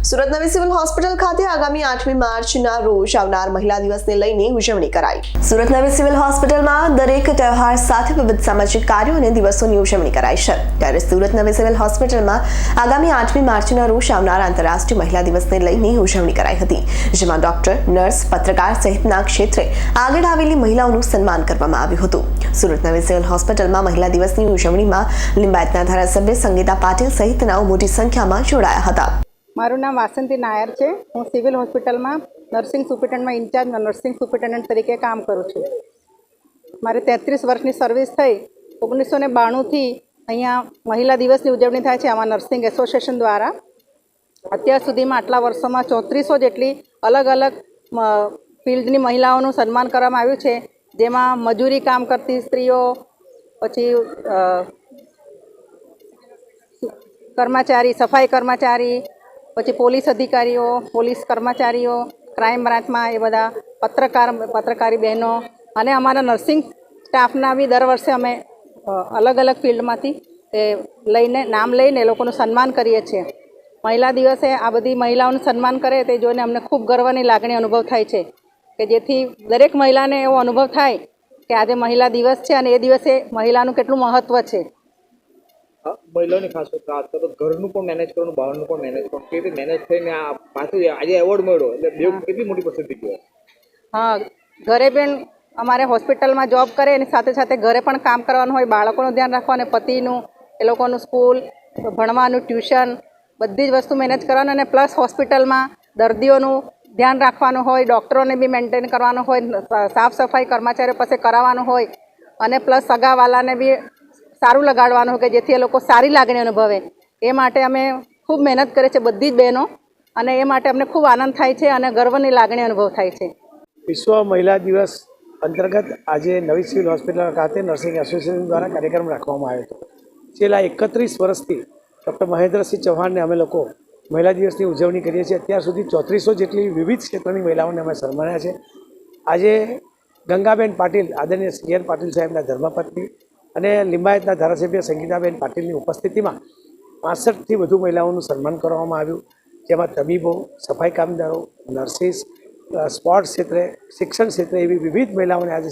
સુરત નવી civil hospital ખાતે આગામી 8મી માર્ચના રોજ આવનાર મહિલા દિવસને લઈને ઉજવણી કરાઈ। સુરત નવી સિવિલ હોસ્પિટલમાં દરેક તહેવાર સાથે વિવિધ સામાજિક કાર્યો અને દિવસોની ઉજવણી કરાઈ છે। ત્યારે સુરત નવી સિવિલ હોસ્પિટલમાં આગામી 8મી માર્ચના રોજ આવનાર આંતરરાષ્ટ્રીય મહિલા દિવસને લઈને ઉજવણી કરાઈ હતી, જેમાં ડોક્ટર, નર્સ, પત્રકાર સહિતના ક્ષેત્રે આગળ આવેલી મહિલાઓનું સન્માન કરવામાં આવ્યું હતું। સુરત નવી સિવિલ હોસ્પિટલમાં મહિલા દિવસની ઉજવણીમાં લિંબાયતના ધારાસભ્ય સંગીતા પાટીલ સહિતનાઓ મોટી સંખ્યામાં જોડાયા હતા। મારું નામ વાસંતી નાયર છે। હું સિવિલ હોસ્પિટલમાં નર્સિંગ સુપરિન્ટેન્ડન્ટમાં ઇન્ચાર્જ નર્સિંગ સુપરિન્ટેન્ડન્ટ તરીકે કામ કરું છું। મારે 33 વર્ષની સર્વિસ થઈ। 1992થી અહીંયા મહિલા દિવસની ઉજવણી થાય છે આમાં નર્સિંગ એસોસિએશન દ્વારા। અત્યાર સુધીમાં આટલા વર્ષોમાં 3400 જેટલી અલગ અલગ ફિલ્ડની મહિલાઓનું સન્માન કરવામાં આવ્યું છે, જેમાં મજૂરી કામ કરતી સ્ત્રીઓ, પછી કર્મચારી, સફાઈ કર્મચારી, પછી પોલીસ અધિકારીઓ, પોલીસ કર્મચારીઓ, ક્રાઇમ બ્રાન્ચમાં એ બધા પત્રકારી બહેનો અને અમારા નર્સિંગ સ્ટાફના બી દર વર્ષે અમે અલગ અલગ ફિલ્ડમાંથી નામ લઈને એ લોકોનું સન્માન કરીએ છીએ। મહિલા દિવસે આ બધી મહિલાઓનું સન્માન કરે તે જોઈને અમને ખૂબ ગર્વની લાગણી અનુભવ થાય છે કે જેથી દરેક મહિલાને એવો અનુભવ થાય કે આજે મહિલા દિવસ છે અને એ દિવસે મહિલાનું કેટલું મહત્ત્વ છે। મહિલાઓની ખાસ વાત તો ઘરનું પણ મેનેજ કરવાનું, બહારનું પણ મેનેજ કરવાનું, કેવી રીતે મેનેજ થઈને આ પાછું આજે એવોર્ડ મળ્યો એટલે બે કેટલી મોટી પ્રસિદ્ધિ કહેવાય। હા, ઘરે પણ અમારે હોસ્પિટલમાં જોબ કરે એની સાથે સાથે ઘરે પણ કામ કરવાનું હોય, બાળકોનું ધ્યાન રાખવાનું, પતિનું, એ લોકોનું સ્કૂલ, ભણવાનું, ટ્યુશન, બધી જ વસ્તુ મેનેજ કરવાનું અને પ્લસ હોસ્પિટલમાં દર્દીઓનું ધ્યાન રાખવાનું હોય, ડૉક્ટરોને બી મેન્ટેન કરવાનું હોય, સાફ સફાઈ કર્મચારીઓ પાસે કરાવવાનું હોય અને પ્લસ સગાવાલાને બી સારું લગાડવાનું હોય કે જેથી એ લોકો સારી લાગણી અનુભવે। એ માટે અમે ખૂબ મહેનત કરીએ છીએ બધી જ બહેનો અને એ માટે અમને ખૂબ આનંદ થાય છે અને ગર્વની લાગણી અનુભવ થાય છે। વિશ્વ મહિલા દિવસ અંતર્ગત આજે નવી સિવિલ હોસ્પિટલ ખાતે નર્સિંગ એસોસિએશન દ્વારા કાર્યક્રમ રાખવામાં આવ્યો હતો। છેલ્લા 31 વર્ષથી ડૉક્ટર મહેન્દ્રસિંહ ચૌહાણને અમે લોકો મહિલા દિવસની ઉજવણી કરીએ છીએ। અત્યાર સુધી 3400 જેટલી વિવિધ ક્ષેત્રની મહિલાઓને અમે સન્માન્યા છે। આજે ગંગાબેન પાટીલ, આદરણીય CN પાટીલ સાહેબના ધર્મપત્ની અને લિંબાયતના ધારાસભ્ય સંગીતાબેન પાટીલની ઉપસ્થિતિમાં 65થી વધુ મહિલાઓનું સન્માન કરવામાં આવ્યું, જેમાં તબીબો, સફાઈ કામદારો, નર્સિસ, સ્પોર્ટ્સ ક્ષેત્રે, શિક્ષણ ક્ષેત્રે એવી વિવિધ મહિલાઓને આજે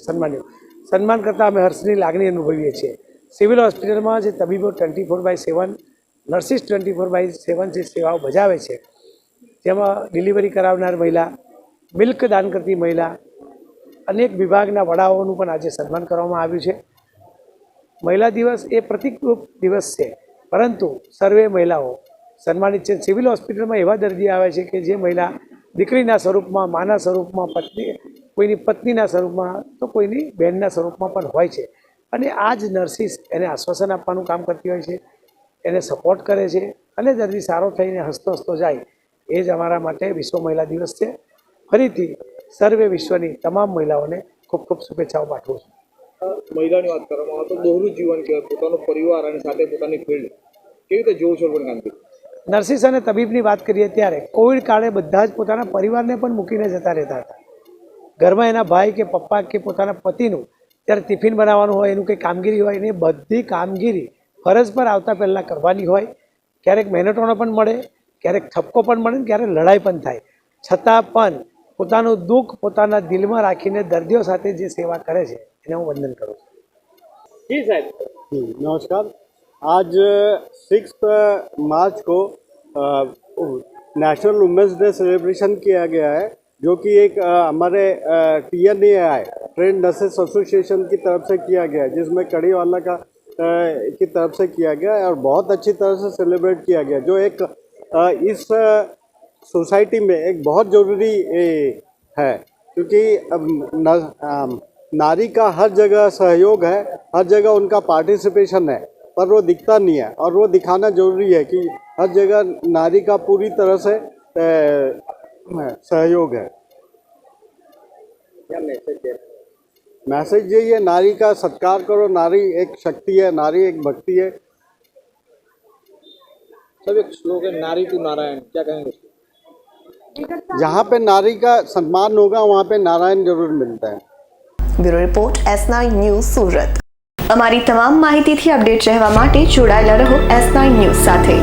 સન્માન કરતાં અમે હર્ષની લાગણી અનુભવીએ છીએ। સિવિલ હોસ્પિટલમાં જે તબીબો 24/7, નર્સિસ 24/7 જે સેવાઓ બજાવે છે, જેમાં ડિલિવરી કરાવનાર મહિલા, મિલ્ક દાન કરતી મહિલા, અનેક વિભાગના વડાઓનું પણ આજે સન્માન કરવામાં આવ્યું છે। મહિલા દિવસ એ પ્રતિકરૂપ દિવસ છે, પરંતુ સર્વે મહિલાઓ સન્માનિત છે। સિવિલ હોસ્પિટલમાં એવા દર્દી આવે છે કે જે મહિલા દીકરીના સ્વરૂપમાં, માના સ્વરૂપમાં, કોઈની પત્નીના સ્વરૂપમાં, તો કોઈની બહેનના સ્વરૂપમાં પણ હોય છે અને આ જ નર્સિસ એને આશ્વાસન આપવાનું કામ કરતી હોય છે, એને સપોર્ટ કરે છે અને દર્દી સારો થઈને હસતો હસતો જાય। એ જ અમારા માટે વિશ્વ મહિલા દિવસ છે। ફરીથી સર્વે વિશ્વની તમામ મહિલાઓને ખૂબ ખૂબ શુભેચ્છાઓ પાઠવું છું। મહિલાની વાત કરવામાં આવે તો દોહરું જીવન કહેવાય, પોતાનો પરિવાર અને સાથે પોતાની ફિલ્ડ કેવી રીતે જોવું છો પણ કામગીરી। નર્સિસ અને તબીબની વાત કરીએ ત્યારે કોવિડ કાળે બધા જ પોતાના પરિવારને પણ મૂકીને જતા રહેતા હતા। ઘરમાં એના ભાઈ કે પપ્પા કે પોતાના પતિનું જ્યારે ટિફિન બનાવવાનું હોય, એનું કંઈ કામગીરી હોય, એની બધી કામગીરી ફરજ પર આવતા પહેલાં કરવાની હોય। ક્યારેક મહેનતોનો પણ મળે, ક્યારેક ઠપકો પણ મળે, ક્યારેક લડાઈ પણ થાય, છતાં પણ પોતાનું દુઃખ પોતાના દિલમાં રાખીને દર્દીઓ સાથે જે સેવા કરે છે એને હું વંદન કરું છું। જી સાહેબ, नमस्कार। आज 6 मार्च को नेशनल वुमेंस डे सेलिब्रेशन किया गया है, जो कि एक हमारे TNAI ट्रेंड नर्सेस एसोसिएशन की तरफ से किया गया है, जिसमें कड़ीवाला की तरफ से किया गया है और बहुत अच्छी तरह से सेलिब्रेट किया गया, जो एक इस सोसाइटी में एक बहुत ज़रूरी है, क्योंकि नारी का हर जगह सहयोग है, हर जगह उनका पार्टिसिपेशन है, पर वो दिखता नहीं है और वो दिखाना जरूरी है कि हर जगह नारी का पूरी तरह से सहयोग है। क्या मैसेज है? मैसेज यही है, नारी का सत्कार करो, नारी एक शक्ति है, नारी एक भक्ति है। सब एक श्लोक है, नारी टू नारायण, क्या कहेंगे? जहाँ पे नारी का सम्मान होगा वहाँ पे नारायण जरूर मिलता है। Bureau report S9 news Surat. અમારી તમામ માહિતીથી અપડેટ રહેવા માટે જોડાયેલા રહો S9 ન્યૂઝ સાથે।